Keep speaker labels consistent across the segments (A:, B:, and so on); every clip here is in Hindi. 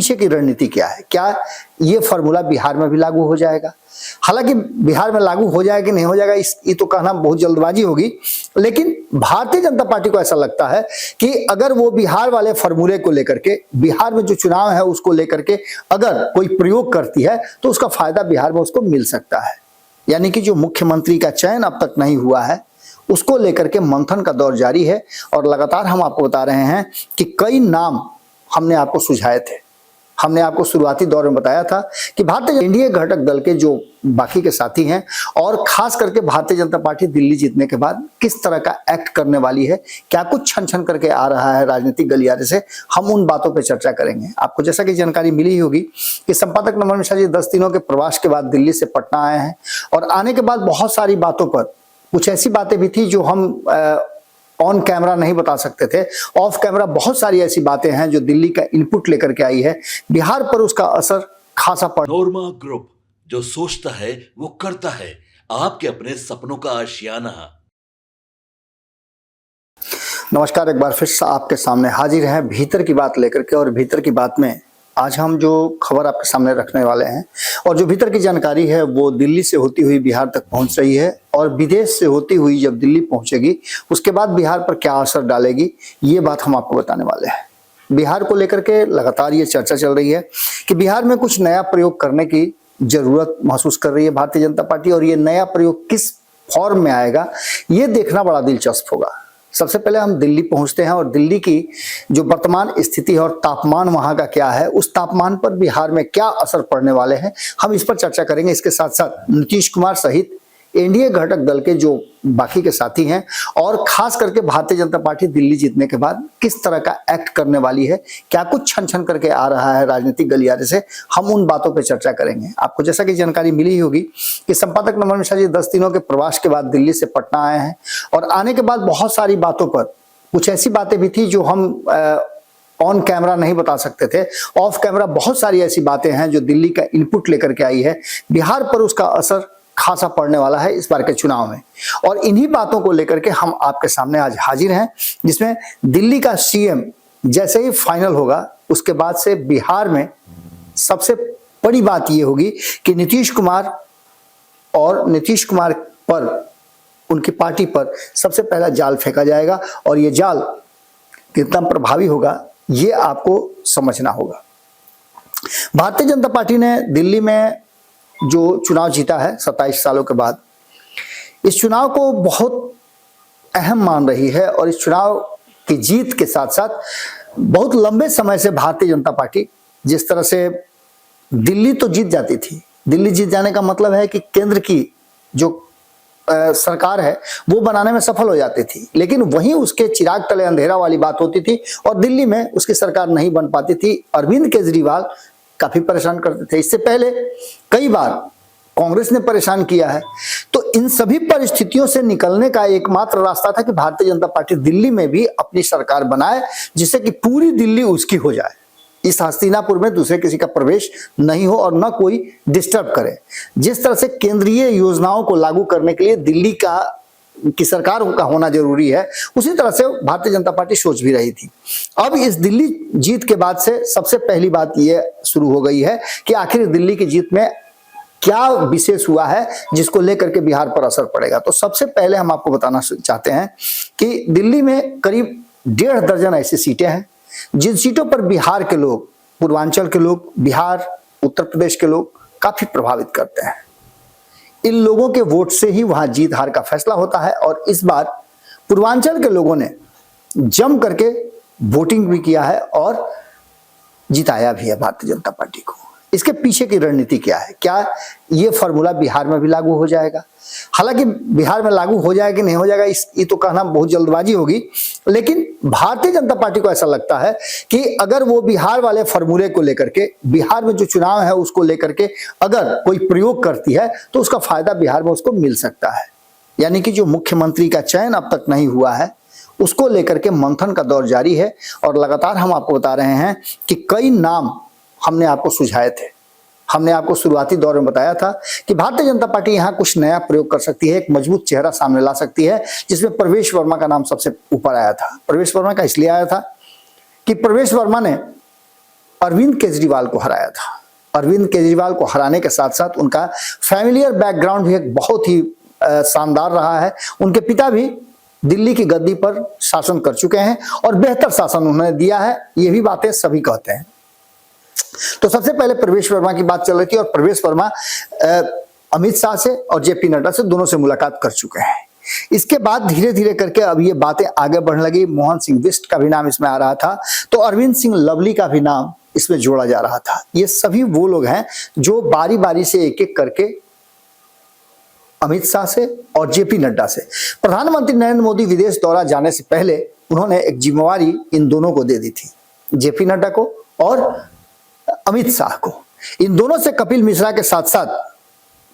A: पीछे की रणनीति क्या है, क्या ये फॉर्मूला बिहार में भी लागू हो जाएगा। हालांकि बिहार में लागू हो जाएगा कि नहीं हो जाएगा ये तो कहना बहुत जल्दबाजी होगी, लेकिन भारतीय जनता पार्टी को ऐसा लगता है कि अगर वो बिहार वाले फॉर्मूले को लेकर के, बिहार में जो चुनाव है उसको लेकर के अगर कोई प्रयोग करती है तो उसका फायदा बिहार में उसको मिल सकता है। यानी कि जो मुख्यमंत्री का चयन अब तक नहीं हुआ है उसको लेकर के मंथन का दौर जारी है और लगातार हम आपको बता रहे हैं कि कई नाम हमने आपको सुझाए थे। हमने आपको शुरुआती दौर में बताया था कि भारतीय एनडीए घटक दल के जो बाकी के साथी हैं और खास करके भारतीय जनता पार्टी दिल्ली जीतने के बाद किस तरह का एक्ट करने वाली है, क्या कुछ छन छन करके आ रहा है राजनीतिक गलियारे से, हम उन बातों पर चर्चा करेंगे। आपको जैसा कि जानकारी मिली होगी कि संपादक नमन मिश्रा जी 10 दिनों के प्रवास के बाद दिल्ली से पटना आए हैं और आने के बाद बहुत सारी बातों पर, कुछ ऐसी बातें भी थी जो हम ऑन कैमरा नहीं बता सकते थे, ऑफ कैमरा बहुत सारी ऐसी बातें हैं जो दिल्ली का इनपुट लेकर के आई है, बिहार पर उसका असर खासा पड़।
B: नोरमा ग्रुप, जो सोचता है वो करता है, आपके अपने सपनों का आशियाना।
A: नमस्कार, एक बार फिर से आपके सामने हाजिर हैं भीतर की बात लेकर के। और भीतर की बात में आज हम जो खबर आपके सामने रखने वाले हैं और जो भीतर की जानकारी है वो दिल्ली से होती हुई बिहार तक पहुंच रही है और विदेश से होती हुई जब दिल्ली पहुंचेगी उसके बाद बिहार पर क्या असर डालेगी, ये बात हम आपको बताने वाले हैं। बिहार को लेकर के लगातार ये चर्चा चल रही है कि बिहार में कुछ नया प्रयोग करने की जरूरत महसूस कर रही है भारतीय जनता पार्टी और ये नया प्रयोग किस फॉर्म में आएगा ये देखना बड़ा दिलचस्प होगा। सबसे पहले हम दिल्ली पहुंचते हैं और दिल्ली की जो वर्तमान स्थिति है और तापमान वहां का क्या है, उस तापमान पर बिहार में क्या असर पड़ने वाले हैं, हम इस पर चर्चा करेंगे। इसके साथ साथ नीतीश कुमार सहित एनडीए घटक दल के जो बाकी के साथी हैं और खास करके भारतीय जनता पार्टी दिल्ली जीतने के बाद किस तरह का एक्ट करने वाली है, क्या कुछ छन छन करके आ रहा है राजनीतिक गलियारे से, हम उन बातों पर चर्चा करेंगे। आपको जैसा कि जानकारी मिली होगी कि संपादक नमन मिश्रा जी 10 दिनों के प्रवास के बाद दिल्ली से पटना आए हैं और आने के बाद बहुत सारी बातों पर, कुछ ऐसी बातें भी थी जो हम ऑन कैमरा नहीं बता सकते थे, ऑफ कैमरा बहुत सारी ऐसी बातें हैं जो दिल्ली का इनपुट लेकर के आई है, बिहार पर उसका असर खासा पड़ने वाला है इस बार के चुनाव में। और इन्हीं बातों को लेकर के हम आपके सामने आज हाजिर हैं, जिसमें दिल्ली का सीएम जैसे ही फाइनल होगा उसके बाद से बिहार में सबसे बड़ी बात यह होगी कि नीतीश कुमार पर, उनकी पार्टी पर सबसे पहला जाल फेंका जाएगा और यह जाल कितना प्रभावी होगा ये आपको समझना होगा। भारतीय जनता पार्टी ने दिल्ली में जो चुनाव जीता है 27 सालों के बाद, इस चुनाव को बहुत अहम मान रही है और इस चुनाव की जीत के साथ साथ बहुत लंबे समय से भारतीय जनता पार्टी, जिस तरह से दिल्ली तो जीत जाती थी, दिल्ली जीत जाने का मतलब है कि केंद्र की जो सरकार है वो बनाने में सफल हो जाती थी, लेकिन वहीं उसके चिराग तले अंधेरा वाली बात होती थी और दिल्ली में उसकी सरकार नहीं बन पाती थी। अरविंद केजरीवाल काफी परेशान करते थे, इससे पहले कई बार कांग्रेस ने परेशान किया है। तो इन सभी परिस्थितियों से निकलने का एकमात्र रास्ता था कि भारतीय जनता पार्टी दिल्ली में भी अपनी सरकार बनाए जिससे कि पूरी दिल्ली उसकी हो जाए, इस हस्तिनापुर में दूसरे किसी का प्रवेश नहीं हो और न कोई डिस्टर्ब करे। जिस तरह से केंद्रीय योजनाओं को लागू करने के लिए दिल्ली की सरकार का होना जरूरी है, उसी तरह से भारतीय जनता पार्टी सोच भी रही थी। अब इस दिल्ली जीत के बाद से सबसे पहली बात यह शुरू हो गई है कि आखिर दिल्ली की जीत में क्या विशेष हुआ है जिसको लेकर के बिहार पर असर पड़ेगा। तो सबसे पहले हम आपको बताना चाहते हैं कि दिल्ली में करीब 1.5 दर्जन ऐसी सीटें हैं जिन सीटों पर बिहार के लोग, पूर्वांचल के लोग, बिहार, उत्तर प्रदेश के लोग काफी प्रभावित करते हैं। इन लोगों के वोट से ही वहां जीत हार का फैसला होता है और इस बार पूर्वांचल के लोगों ने जम करके वोटिंग भी किया है और जिताया भी है भारतीय जनता पार्टी को। इसके पीछे की रणनीति क्या है, क्या ये फॉर्मूला बिहार में भी लागू हो जाएगा। हालांकि बिहार में लागू हो जाएगा कि नहीं हो जाएगा ये तो कहना बहुत जल्दबाजी होगी, लेकिन भारतीय जनता पार्टी को ऐसा लगता है कि अगर वो बिहार वाले फॉर्मूले को लेकर के, बिहार में जो चुनाव है उसको लेकर के अगर कोई प्रयोग करती है तो उसका फायदा बिहार में उसको मिल सकता है। यानी कि जो मुख्यमंत्री का चयन अब तक नहीं हुआ है उसको लेकर के मंथन का दौर जारी है और लगातार हम आपको बता रहे हैं कि कई नाम हमने आपको सुझाए थे। हमने आपको शुरुआती दौर में बताया था कि भारतीय जनता पार्टी यहां कुछ नया प्रयोग कर सकती है, एक मजबूत चेहरा सामने ला सकती है, जिसमें प्रवेश वर्मा का नाम सबसे ऊपर आया था। प्रवेश वर्मा का इसलिए आया था कि प्रवेश वर्मा ने अरविंद केजरीवाल को हराया था। अरविंद केजरीवाल को हराने के साथ साथ उनका फैमिलियर बैकग्राउंड भी एक बहुत ही शानदार रहा है। उनके पिता भी दिल्ली की गद्दी पर शासन कर चुके हैं और बेहतर शासन उन्होंने दिया है, ये भी बातें सभी कहते हैं। तो सबसे पहले प्रवेश वर्मा की बात चल रही थी और प्रवेश वर्मा अमित शाह से और जेपी नड्डा से दोनों से मुलाकात कर चुके हैं। इसके बाद धीरे धीरे करके अब ये बातें आगे बढ़ने लगी। मोहन सिंह बिष्ट का भी नाम इसमें आ रहा था, तो अरविंद सिंह लवली का भी नाम इसमें जोड़ा जा रहा था। ये सभी वो लोग हैं जो बारी बारी से एक एक करके अमित शाह से और जेपी नड्डा से, प्रधानमंत्री नरेंद्र मोदी विदेश दौरा जाने से पहले उन्होंने एक जिम्मेवारी इन दोनों को दे दी थी, जेपी नड्डा को और अमित शाह को। इन दोनों से कपिल मिश्रा के साथ साथ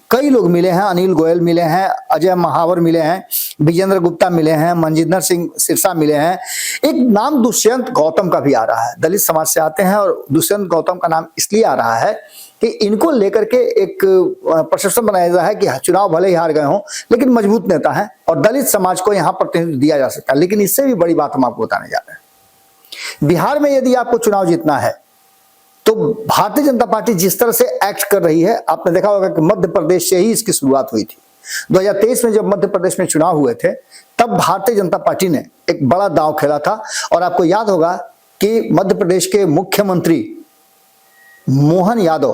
A: कई लोग मिले हैं, अनिल गोयल मिले हैं, अजय महावर मिले हैं, विजेंद्र गुप्ता मिले हैं, मनजिंदर सिंह सिरसा मिले हैं। एक नाम दुष्यंत गौतम का भी आ रहा है, दलित समाज से आते हैं और दुष्यंत गौतम का नाम इसलिए आ रहा है कि इनको लेकर के एक प्रशासन बनाया जा रहा है कि चुनाव भले ही हार गए हों लेकिन मजबूत नेता हैं और दलित समाज को यहाँ प्रतिनिधित्व दिया जा सकता है। लेकिन इससे भी बड़ी बात हम आपको बताने जा रहे हैं, बिहार में यदि आपको चुनाव जीतना है तो भारतीय जनता पार्टी जिस तरह से एक्ट कर रही है, आपने देखा होगा कि मध्य प्रदेश से ही इसकी शुरुआत हुई थी। 2023 में जब मध्य प्रदेश में चुनाव हुए थे तब भारतीय जनता पार्टी ने एक बड़ा दांव खेला था और आपको याद होगा कि मध्य प्रदेश के मुख्यमंत्री मोहन यादव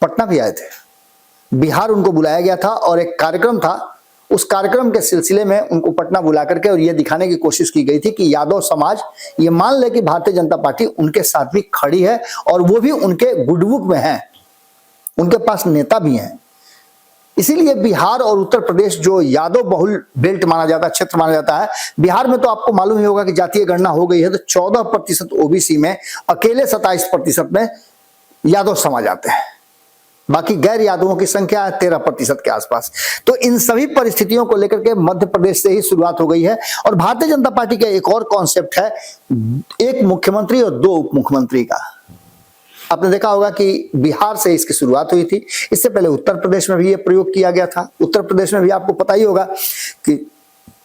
A: पटना भी आए थे। बिहार उनको बुलाया गया था और एक कार्यक्रम था, उस कार्यक्रम के सिलसिले में उनको पटना बुला करके और ये दिखाने की कोशिश की गई थी कि यादव समाज ये मान ले कि भारतीय जनता पार्टी उनके साथ भी खड़ी है और वो भी उनके गुडबुक में है, उनके पास नेता भी हैं। इसीलिए बिहार और उत्तर प्रदेश जो यादव बहुल बेल्ट माना जाता है, क्षेत्र माना जाता है, बिहार में तो आपको मालूम ही होगा कि जातीय गणना हो गई है तो 14% ओबीसी में अकेले 27% में यादव समाज आते हैं, बाकी गैर यादवों की संख्या है 13% के आसपास। तो इन सभी परिस्थितियों को लेकर के मध्य प्रदेश से ही शुरुआत हो गई है और भारतीय जनता पार्टी का एक और कॉन्सेप्ट है, एक मुख्यमंत्री और 2 उप मुख्यमंत्री का। आपने देखा होगा कि बिहार से इसकी शुरुआत हुई थी, इससे पहले उत्तर प्रदेश में भी यह प्रयोग किया गया था। उत्तर प्रदेश में भी आपको पता ही होगा कि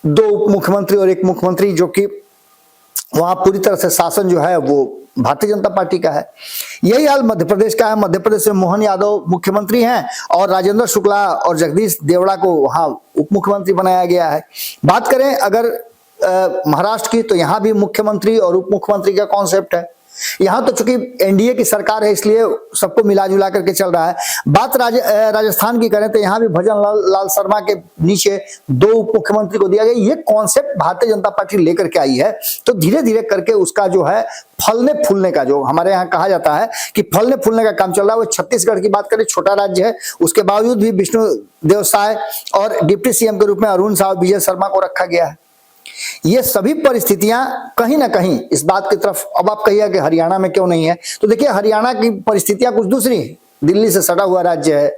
A: 2 उप मुख्यमंत्री और 1 मुख्यमंत्री, जो कि वहां पूरी तरह से शासन जो है वो भारतीय जनता पार्टी का है। यही हाल मध्य प्रदेश का है। मध्य प्रदेश में मोहन यादव मुख्यमंत्री हैं और राजेंद्र शुक्ला और जगदीश देवड़ा को वहां उप मुख्यमंत्री बनाया गया है। बात करें अगर महाराष्ट्र की, तो यहाँ भी मुख्यमंत्री और उप मुख्यमंत्री का कॉन्सेप्ट है। यहाँ तो चूंकि एनडीए की सरकार है इसलिए सबको मिला जुला करके चल रहा है। बात राजस्थान की करें तो यहाँ भी भजन लाल शर्मा के नीचे 2 उप मुख्यमंत्री को दिया गया। ये कॉन्सेप्ट भारतीय जनता पार्टी लेकर के आई है, तो धीरे धीरे करके उसका जो है फलने फूलने का, जो हमारे यहाँ कहा जाता है कि फलने फूलने का काम चल रहा है। वो छत्तीसगढ़ की बात करें, छोटा राज्य है, उसके बावजूद भी विष्णु देव साय और डिप्टी सीएम के रूप में अरुण साव विजय शर्मा को रखा गया है। ये सभी परिस्थितियां कहीं ना कहीं इस बात की तरफ, अब आप कहिए कि हरियाणा में क्यों नहीं है, तो देखिए हरियाणा की परिस्थितियां कुछ दूसरी है। दिल्ली से सटा हुआ राज्य है,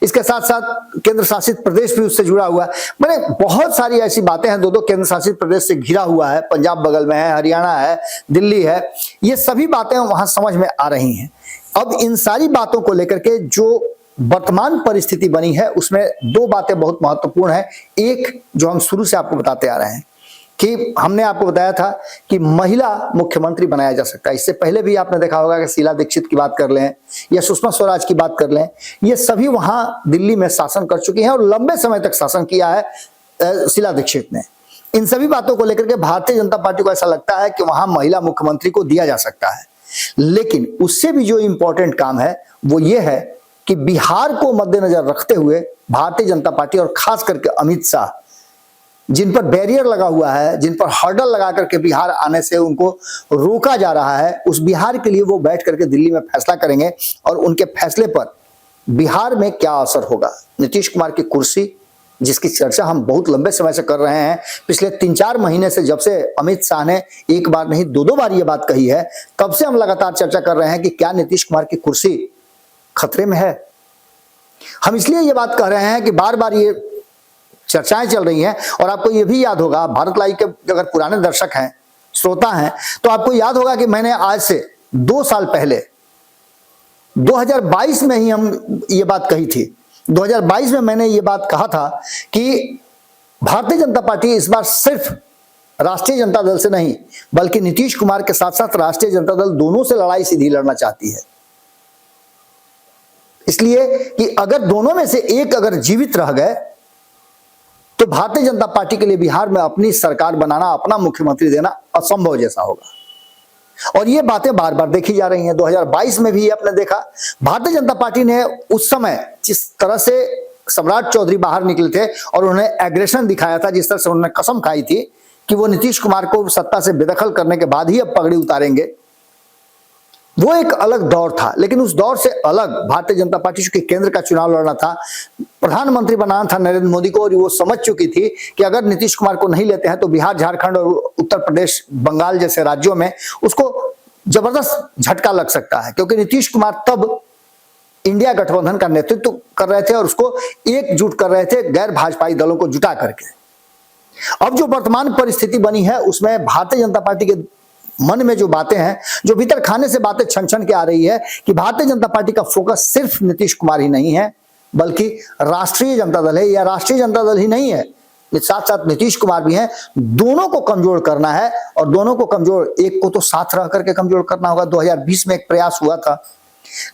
A: इसके साथ साथ केंद्र शासित प्रदेश भी उससे जुड़ा हुआ है। मैंने बहुत सारी ऐसी बातें हैं, 2 केंद्र शासित प्रदेश से घिरा हुआ है, पंजाब बगल में है, हरियाणा है, दिल्ली है, ये सभी बातें वहां समझ में आ रही हैं। अब इन सारी बातों को लेकर के जो वर्तमान परिस्थिति बनी है उसमें 2 बातें बहुत महत्वपूर्ण है। एक जो हम शुरू से आपको बताते आ रहे हैं कि हमने आपको बताया था कि महिला मुख्यमंत्री बनाया जा सकता है। इससे पहले भी आपने देखा होगा कि शीला दीक्षित की बात कर लें या सुषमा स्वराज की बात कर लें, ये सभी वहां दिल्ली में शासन कर चुकी हैं और लंबे समय तक शासन किया है शीला दीक्षित ने। इन सभी बातों को लेकर के भारतीय जनता पार्टी को ऐसा लगता है कि वहां महिला मुख्यमंत्री को दिया जा सकता है। लेकिन उससे भी जो इंपॉर्टेंट काम है वो ये है कि बिहार को मद्देनजर रखते हुए भारतीय जनता पार्टी और खास करके अमित शाह, जिन पर बैरियर लगा हुआ है, जिन पर हर्डल लगा करके बिहार आने से उनको रोका जा रहा है, उस बिहार के लिए वो बैठ करके दिल्ली में फैसला करेंगे और उनके फैसले पर बिहार में क्या असर होगा। नीतीश कुमार की कुर्सी, जिसकी चर्चा हम बहुत लंबे समय से कर रहे हैं, पिछले 3-4 महीने से, जब से अमित शाह ने एक बार नहीं 2 बार ये बात कही है, तब से हम लगातार चर्चा कर रहे हैं कि क्या नीतीश कुमार की कुर्सी खतरे में है। हम इसलिए ये बात कह रहे हैं कि बार बार ये चर्चाएं चल रही हैं। और आपको ये भी याद होगा, भारत लाइव के अगर पुराने दर्शक हैं, श्रोता हैं, तो आपको याद होगा कि मैंने आज से 2 साल पहले 2022 में ही हम ये बात कही थी। 2022 में मैंने ये बात कहा था कि भारतीय जनता पार्टी इस बार सिर्फ राष्ट्रीय जनता दल से नहीं, बल्कि नीतीश कुमार के साथ साथ राष्ट्रीय जनता दल दोनों से लड़ाई सीधी लड़ना चाहती है। इसलिए कि अगर दोनों में से एक अगर जीवित रह गए तो भारतीय जनता पार्टी के लिए बिहार में अपनी सरकार बनाना, अपना मुख्यमंत्री देना असंभव जैसा होगा। और ये बातें बार बार देखी जा रही हैं। 2022 में भी आपने देखा, भारतीय जनता पार्टी ने उस समय जिस तरह से सम्राट चौधरी बाहर निकले थे और उन्होंने एग्रेशन दिखाया था, जिस तरह से उन्होंने कसम खाई थी कि वो नीतीश कुमार को सत्ता से बेदखल करने के बाद ही अब पगड़ी उतारेंगे, वो एक अलग दौर था। लेकिन उस दौर से अलग भारतीय जनता पार्टी चूंकि केंद्र का चुनाव लड़ना था, प्रधानमंत्री बनाना था नरेंद्र मोदी को, और वो समझ चुकी थी कि अगर नीतीश कुमार को नहीं लेते हैं तो बिहार, झारखंड और उत्तर प्रदेश, बंगाल जैसे राज्यों में उसको जबरदस्त झटका लग सकता है। क्योंकि नीतीश कुमार तब इंडिया गठबंधन का नेतृत्व कर रहे थे और उसको एकजुट कर रहे थे गैर भाजपाई दलों को जुटा करके। अब जो वर्तमान परिस्थिति बनी है उसमें भारतीय जनता पार्टी के मन में जो बातें हैं, जो भीतर खाने से बातें छन छन के आ रही है कि भारतीय जनता पार्टी का फोकस सिर्फ नीतीश कुमार ही नहीं है, बल्कि राष्ट्रीय जनता दल है, या राष्ट्रीय जनता दल ही नहीं है, साथ साथ नीतीश कुमार भी हैं। दोनों को कमजोर करना है, और दोनों को कमजोर, एक को तो साथ रह करके कमजोर करना होगा। 2020 में एक प्रयास हुआ था,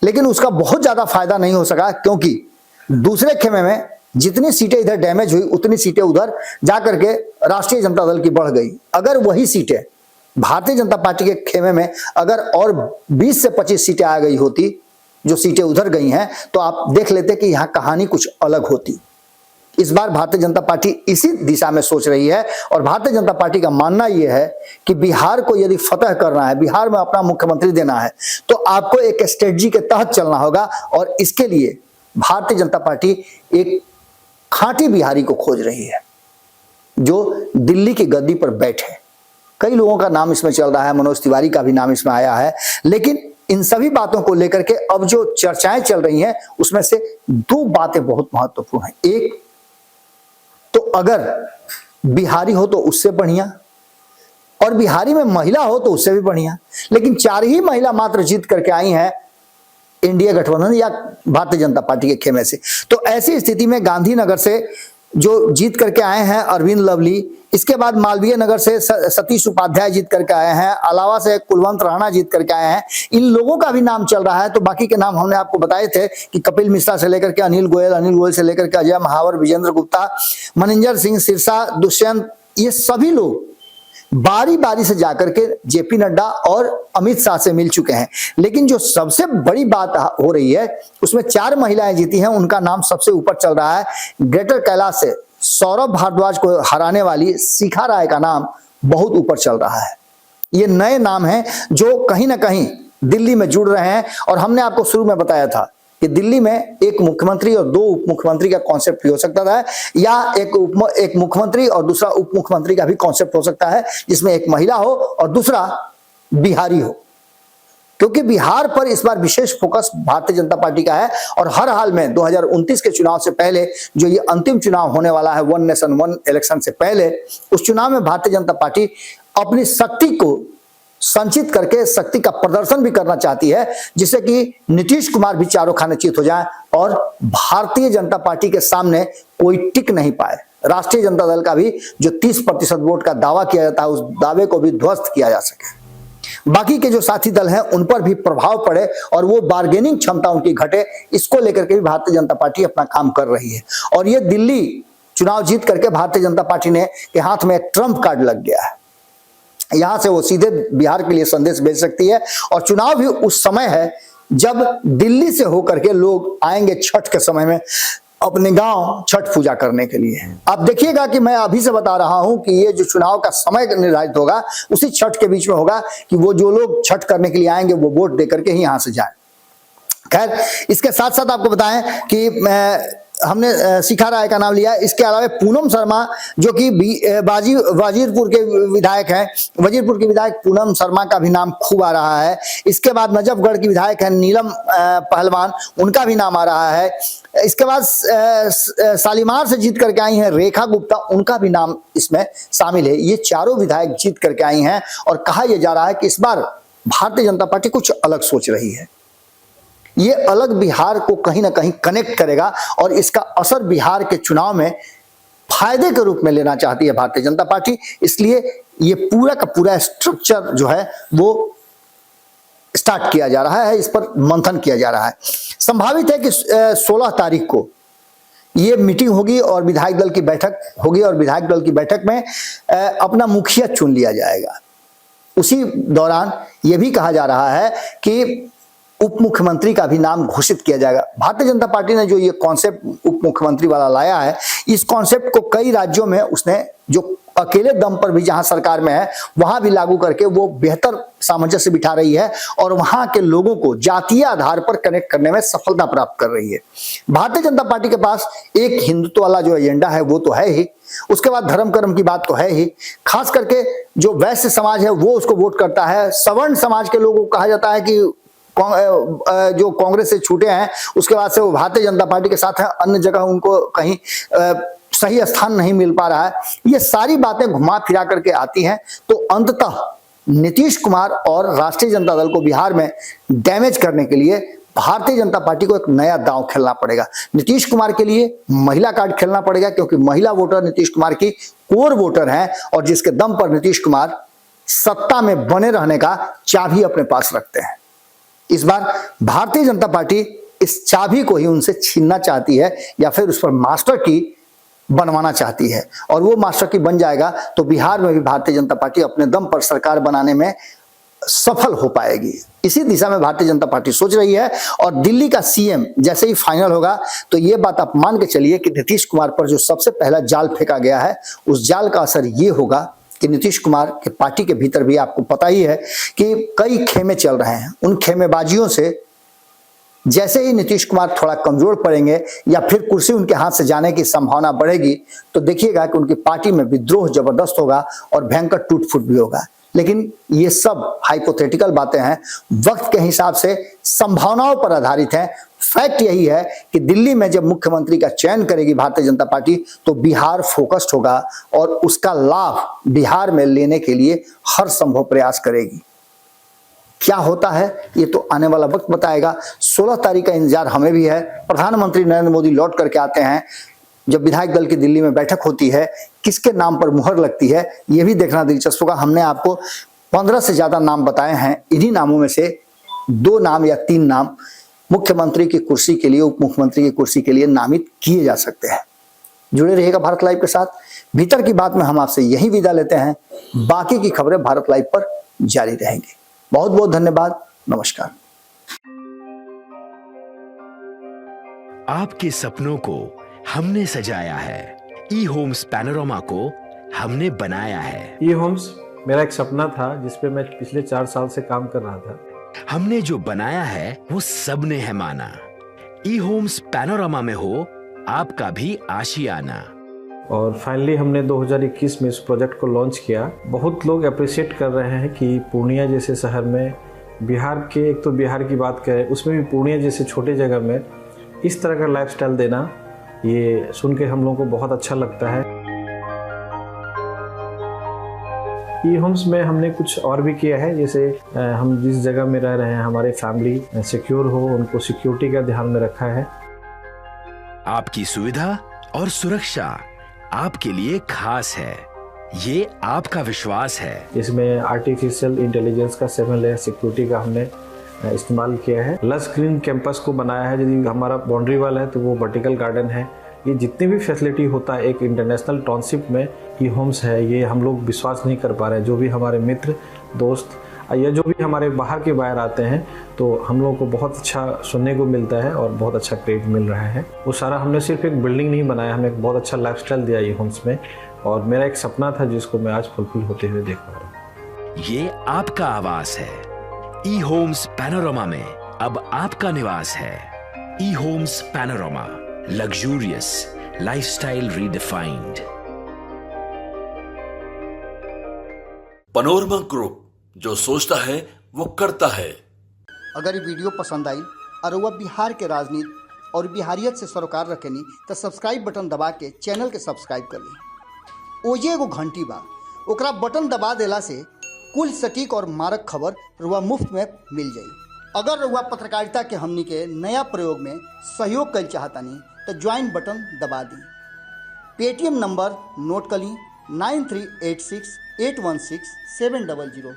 A: लेकिन उसका बहुत ज्यादा फायदा नहीं हो सका, क्योंकि दूसरे खेमे में जितनी सीटें इधर डैमेज हुई उतनी सीटें उधर जाकर के राष्ट्रीय जनता दल की बढ़ गई। अगर वही सीटें भारतीय जनता पार्टी के खेमे में अगर और 20 से 25 सीटें आ गई होती, जो सीटें उधर गई हैं, तो आप देख लेते कि यहां कहानी कुछ अलग होती। इस बार भारतीय जनता पार्टी इसी दिशा में सोच रही है, और भारतीय जनता पार्टी का मानना यह है कि बिहार को यदि फतह करना है, बिहार में अपना मुख्यमंत्री देना है, तो आपको एक स्ट्रेटजी के तहत चलना होगा। और इसके लिए भारतीय जनता पार्टी एक खांटी बिहारी को खोज रही है, जो दिल्ली की गद्दी पर बैठे। कई लोगों का नाम इसमें चल रहा है, मनोज तिवारी का भी नाम इसमें आया है। लेकिन इन सभी बातों को लेकर के अब जो चर्चाएं चल रही हैं, उसमें से दो बातें बहुत महत्वपूर्ण हैं। एक तो अगर बिहारी हो तो उससे बढ़िया, और बिहारी में महिला हो तो उससे भी बढ़िया। लेकिन 4 ही महिला मात्र जीत करके आई हैं इंडिया गठबंधन या भारतीय जनता पार्टी के खेमे से। तो ऐसी स्थिति में गांधीनगर से जो जीत करके आए हैं अरविंद लवली, इसके बाद मालवीय नगर से सतीश उपाध्याय जीत करके आए हैं, अलावा से कुलवंत राणा जीत करके आए हैं, इन लोगों का भी नाम चल रहा है। तो बाकी के नाम हमने आपको बताए थे कि कपिल मिश्रा से लेकर के अनिल गोयल से लेकर के अजय महावर, विजेंद्र गुप्ता, मनिंदर सिंह सिरसा, दुष्यंत, ये सभी लोग बारी बारी से जाकर के जेपी नड्डा और अमित शाह से मिल चुके हैं। लेकिन जो सबसे बड़ी बात हो रही है, उसमें 4 महिलाएं जीती हैं, उनका नाम सबसे ऊपर चल रहा है। ग्रेटर कैलाश से सौरभ भारद्वाज को हराने वाली शिखा राय का नाम बहुत ऊपर चल रहा है। ये नए नाम हैं जो कहीं ना कहीं दिल्ली में जुड़ रहे हैं। और हमने आपको शुरू में बताया था कि दिल्ली में एक मुख्यमंत्री और 2 उप मुख्यमंत्री का कॉन्सेप्ट भी हो सकता था, या एक मुख्यमंत्री और दूसरा उप मुख्यमंत्री का भी कॉन्सेप्ट हो सकता है, जिसमें एक महिला हो और दूसरा बिहारी हो। क्योंकि बिहार पर इस बार विशेष फोकस भारतीय जनता पार्टी का है, और हर हाल में 2029 के चुनाव से पहले जो ये अंतिम चुनाव होने वाला है, 1 नेशन 1 इलेक्शन से पहले, उस चुनाव में भारतीय जनता पार्टी अपनी शक्ति को संचित करके शक्ति का प्रदर्शन भी करना चाहती है, जिससे कि नीतीश कुमार भी चारों खाने चित हो जाएं और भारतीय जनता पार्टी के सामने कोई टिक नहीं पाए। राष्ट्रीय जनता दल का भी जो 30% वोट का दावा किया जाता है, उस दावे को भी ध्वस्त किया जा सके, बाकी के जो साथी दल हैं उन पर भी प्रभाव पड़े और वो बार्गेनिंग क्षमता उनकी घटे, इसको लेकर के भी भारतीय जनता पार्टी अपना काम कर रही है। और ये दिल्ली चुनाव जीत करके भारतीय जनता पार्टी ने के हाथ में एक ट्रम्प कार्ड लग गया है। यहां से वो सीधे बिहार के लिए संदेश भेज सकती है, और चुनाव भी उस समय है जब दिल्ली से होकर के लोग आएंगे छठ के समय में अपने गांव छठ पूजा करने के लिए। आप देखिएगा कि मैं अभी से बता रहा हूं कि ये जो चुनाव का समय निर्धारित होगा उसी छठ के बीच में होगा, कि वो जो लोग छठ करने के लिए आएंगे वो वोट दे करके ही यहां से जाए। खैर, इसके साथ साथ आपको बताएं कि हमने शिखा राय का नाम लिया, इसके अलावा पूनम शर्मा जो कि वाजीरपुर के विधायक हैं, वजीरपुर की विधायक पूनम शर्मा का भी नाम खूब आ रहा है। इसके बाद नजफगढ़ की विधायक है नीलम पहलवान, उनका भी नाम आ रहा है। इसके बाद शालीमार से जीत करके आई हैं रेखा गुप्ता, उनका भी नाम इसमें शामिल है। ये चारों विधायक जीत करके आई हैं, और कहा यह जा रहा है कि इस बार भारतीय जनता पार्टी कुछ अलग सोच रही है। ये अलग बिहार को कहीं ना कहीं कनेक्ट करेगा, और इसका असर बिहार के चुनाव में फायदे के रूप में लेना चाहती है भारतीय जनता पार्टी। इसलिए ये पूरा का पूरा स्ट्रक्चर जो है वो स्टार्ट किया जा रहा है, इस पर मंथन किया जा रहा है। संभावित है कि 16 तारीख को ये मीटिंग होगी और विधायक दल की बैठक होगी और विधायक दल की बैठक में अपना मुखिया चुन लिया जाएगा। उसी दौरान यह भी कहा जा रहा है कि उप मुख्यमंत्री का भी नाम घोषित किया जाएगा। भारतीय जनता पार्टी ने जो ये कॉन्सेप्ट उप मुख्यमंत्री वाला लाया है, इस कॉन्सेप्ट को कई राज्यों में उसने जो अकेले दम पर भी जहां सरकार में है वहां भी लागू करके वो बेहतर सामंजस्य बिठा रही है और वहां के लोगों को जातीय आधार पर कनेक्ट करने में सफलता प्राप्त कर रही है। भारतीय जनता पार्टी के पास एक हिंदुत्व वाला जो एजेंडा है वो तो है ही, उसके बाद धर्म कर्म की बात तो है ही। खास करके जो वैश्य समाज है वो उसको वोट करता है। सवर्ण समाज के लोगों को कहा जाता है कि जो कांग्रेस से छूटे हैं उसके बाद से वो भारतीय जनता पार्टी के साथ हैं, अन्य जगह उनको कहीं सही स्थान नहीं मिल पा रहा है। ये सारी बातें घुमा फिरा करके आती हैं तो अंततः नीतीश कुमार और राष्ट्रीय जनता दल को बिहार में डैमेज करने के लिए भारतीय जनता पार्टी को एक नया दांव खेलना पड़ेगा। नीतीश कुमार के लिए महिला कार्ड खेलना पड़ेगा, क्योंकि महिला वोटर नीतीश कुमार की कोर वोटर हैं और जिसके दम पर नीतीश कुमार सत्ता में बने रहने का चाबी अपने पास रखते हैं। इस बार भारतीय जनता पार्टी इस चाबी को ही उनसे छीनना चाहती है या फिर उस पर मास्टर की बनवाना चाहती है, और वो मास्टर की बन जाएगा तो बिहार में भी भारतीय जनता पार्टी अपने दम पर सरकार बनाने में सफल हो पाएगी। इसी दिशा में भारतीय जनता पार्टी सोच रही है। और दिल्ली का सीएम जैसे ही फाइनल होगा तो ये बात आप मान के चलिए कि नीतीश कुमार पर जो सबसे पहला जाल फेंका गया है उस जाल का असर ये होगा कि नीतीश कुमार के पार्टी के भीतर भी आपको पता ही है कि कई खेमे चल रहे हैं। उन खेमेबाजियों से जैसे ही नीतीश कुमार थोड़ा कमजोर पड़ेंगे या फिर कुर्सी उनके हाथ से जाने की संभावना बढ़ेगी तो देखिएगा कि उनकी पार्टी में विद्रोह जबरदस्त होगा और भयंकर टूट फूट भी होगा। लेकिन ये सब हाइपोथेटिकल बातें हैं, वक्त के हिसाब से संभावनाओं पर आधारित हैं। फैक्ट यही है कि दिल्ली में जब मुख्यमंत्री का चयन करेगी भारतीय जनता पार्टी तो बिहार फोकस्ड होगा और उसका लाभ बिहार में लेने के लिए हर संभव प्रयास करेगी। क्या होता है ये तो आने वाला वक्त बताएगा। 16 तारीख का इंतजार हमें भी है। प्रधानमंत्री नरेंद्र मोदी लौट करके आते हैं, जब विधायक दल की दिल्ली में बैठक होती है किसके नाम पर मुहर लगती है यह भी देखना दिलचस्प होगा। हमने आपको 15 से ज्यादा नाम बताए हैं, इन्हीं नामों में से 2 नाम या 3 नाम मुख्यमंत्री की कुर्सी के लिए, उप मुख्यमंत्री की कुर्सी के लिए नामित किए जा सकते हैं। जुड़े रहिएगा भारत लाइव के साथ। भीतर की बात में हम आपसे यही विदा लेते हैं, बाकी की खबरें भारत लाइव पर जारी रहेंगी। बहुत बहुत धन्यवाद, नमस्कार।
C: आपके सपनों को हमने सजाया है, ई होम्स पैनोरमा को हमने बनाया है।
D: ई होम्स मेरा एक सपना था जिस पे मैं पिछले 4 साल से काम कर रहा था।
C: हमने जो बनाया है वो सबने है माना। ई होम्स पैनोरमा में हो आपका भी आशियाना।
D: और फाइनली हमने 2021 में इस प्रोजेक्ट को लॉन्च किया। बहुत लोग अप्रिशिएट कर रहे हैं कि पूर्णिया जैसे शहर में, बिहार के, एक तो बिहार की बात करें उसमें भी पूर्णिया जैसे छोटे जगह में इस तरह का लाइफस्टाइल देना, ये सुन के हम लोगों को बहुत अच्छा लगता है। ई होम्स में हमने कुछ और भी किया है, जैसे हम जिस जगह में रह रहे हैं हमारे फैमिली सिक्योर हो, उनको सिक्योरिटी का ध्यान में रखा है।
C: आपकी सुविधा और सुरक्षा आपके लिए खास है, ये आपका विश्वास है।
D: इसमें आर्टिफिशियल इंटेलिजेंस का 7 लेयर सिक्योरिटी का हमने इस्तेमाल किया है। लस ग्रीन कैंपस को बनाया है। यदि हमारा बाउंड्री वाल है तो वो वर्टिकल गार्डन है। ये जितनी भी फैसिलिटी होता है एक इंटरनेशनल टाउनशिप में ई होम्स है, ये हम लोग विश्वास नहीं कर पा रहे हैं। जो भी हमारे मित्र दोस्त या जो भी हमारे बाहर के बाहर आते हैं तो हम लोगों को बहुत अच्छा सुनने को मिलता है और बहुत अच्छा क्रेडिट मिल रहा है। वो सारा हमने सिर्फ एक बिल्डिंग नहीं बनाया, हमें एक बहुत अच्छा लाइफस्टाइल दिया ई होम्स में, और मेरा एक सपना था जिसको मैं आज फुलफिल होते हुए देख पा रहा हूँ।
C: ये आपका आवास है। ई होम्स पैनोरमा में अब आपका निवास है। E Homes Panorama, luxurious lifestyle redefined.
B: Panorama group, जो सोचता है वो करता है।
A: अगर ये वीडियो पसंद आई और वह बिहार के राजनीति और बिहारियत से सरोकार रखेनी तो सब्सक्राइब बटन दबा के चैनल के सब्सक्राइब कर ली। ओजे एगो घंटी बा, ओकरा बटन दबा देला से कुल सटीक और मारक खबर रुआ मुफ्त में मिल जाई। अगर रुआ पत्रकारिता के हमनी के नया प्रयोग में सहयोग कर चाहतानी तो ज्वाइन बटन दबा दी। पेटीएम नंबर नोट कर ली 9386 816-700